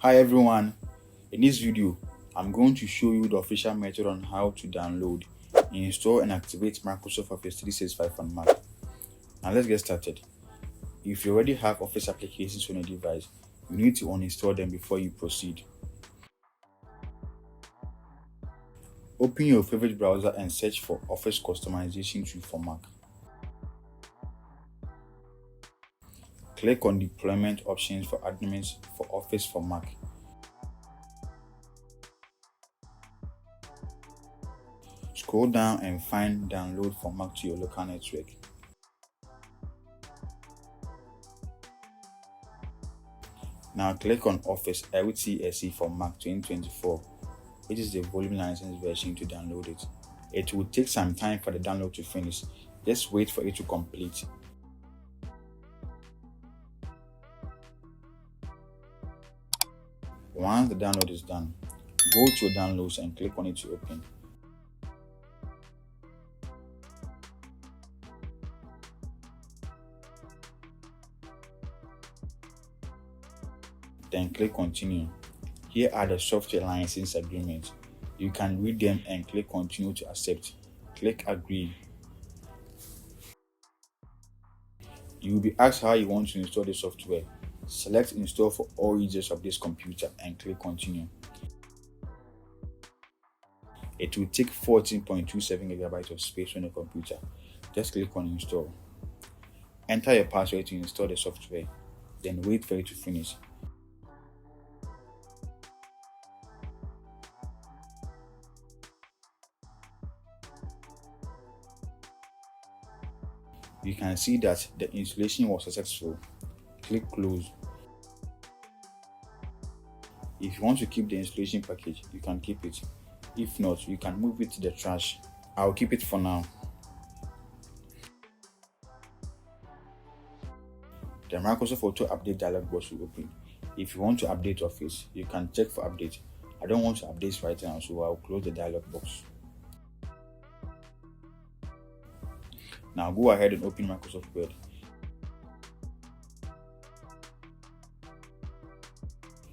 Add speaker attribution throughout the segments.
Speaker 1: Hi everyone, in this video I'm going to show you the official method on how to download, install and activate Microsoft Office 365 on Mac. Now let's get started. If you already have Office applications on your device, you need to uninstall them before you proceed. Open your favorite browser and search for Office customization tool for Mac. Click on deployment options for admins for Office for Mac. Scroll down and find download for Mac to your local network. Now click on Office LTSE for Mac 2024, which is the volume license version, to download it. It will take some time for the download to finish. Just wait for it to complete. Once the download is done, go to your downloads and click on it to open. Then click continue. Here are the software license agreements. You can read them and click continue to accept. Click agree. You will be asked how you want to install the software. Select install for all users of this computer and click continue. It will take 14.27 GB of space on the computer. Just click on install. Enter your password to install the software, then wait for it to finish. You can see that the installation was successful. Click close. If you want to keep the installation package, you can keep it. If not, you can move it to the trash. I'll keep it for now. The Microsoft Auto Update dialog box will open. If you want to update Office, you can check for update. I don't want to update right now, so I'll close the dialog box. Now go ahead and open Microsoft Word.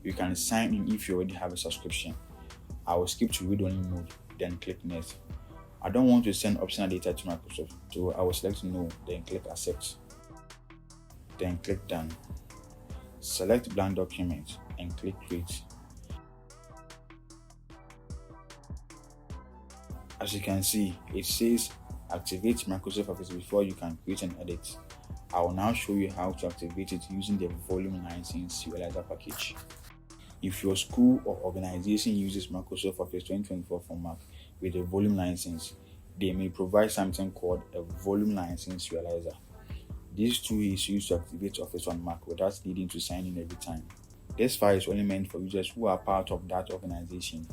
Speaker 1: You can sign in if you already have a subscription. I will skip to read-only mode, then click next. I don't want to send optional data to Microsoft, so I will select no, then click accept. Then click done. Select blank document and click create. As you can see, it says activate Microsoft Office before you can create and edit. I will now show you how to activate it using the volume license Serializer package. If your school or organization uses Microsoft Office 2024 for Mac with a volume license, they may provide something called a volume license Serializer. This tool is used to activate Office on Mac without needing to sign in every time. This file is only meant for users who are part of that organization,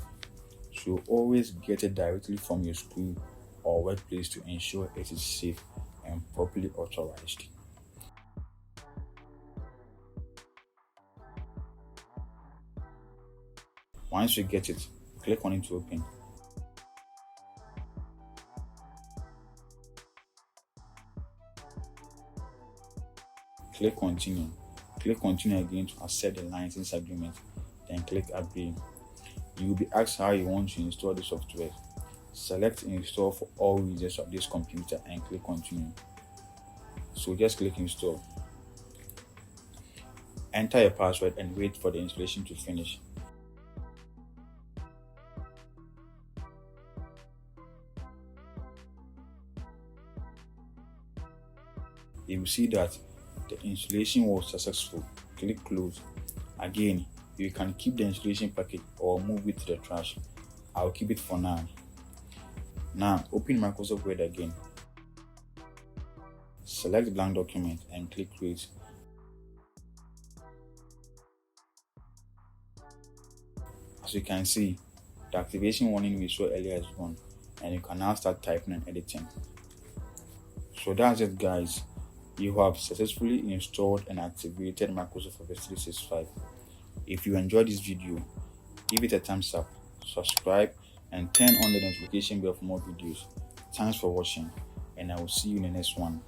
Speaker 1: so always get it directly from your school or workplace to ensure it is safe and properly authorized. Once you get it, click on it to open. Click continue. Click continue again to accept the license agreement, then click agree. You will be asked how you want to install the software. Select install for all users of this computer and click continue. So just click install. Enter your password and wait for the installation to finish. You will see that the installation was successful. Click close. Again, you can keep the installation package or move it to the trash. I'll keep it for now. Now open Microsoft Word again. Select blank document and click create. As you can see, the activation warning we saw earlier is gone, and you can now start typing and editing. So that's it, guys. You have successfully installed and activated Microsoft Office 365. If you enjoyed this video, give it a thumbs up, subscribe, and turn on the notification bell for more videos. Thanks for watching, and I will see you in the next one.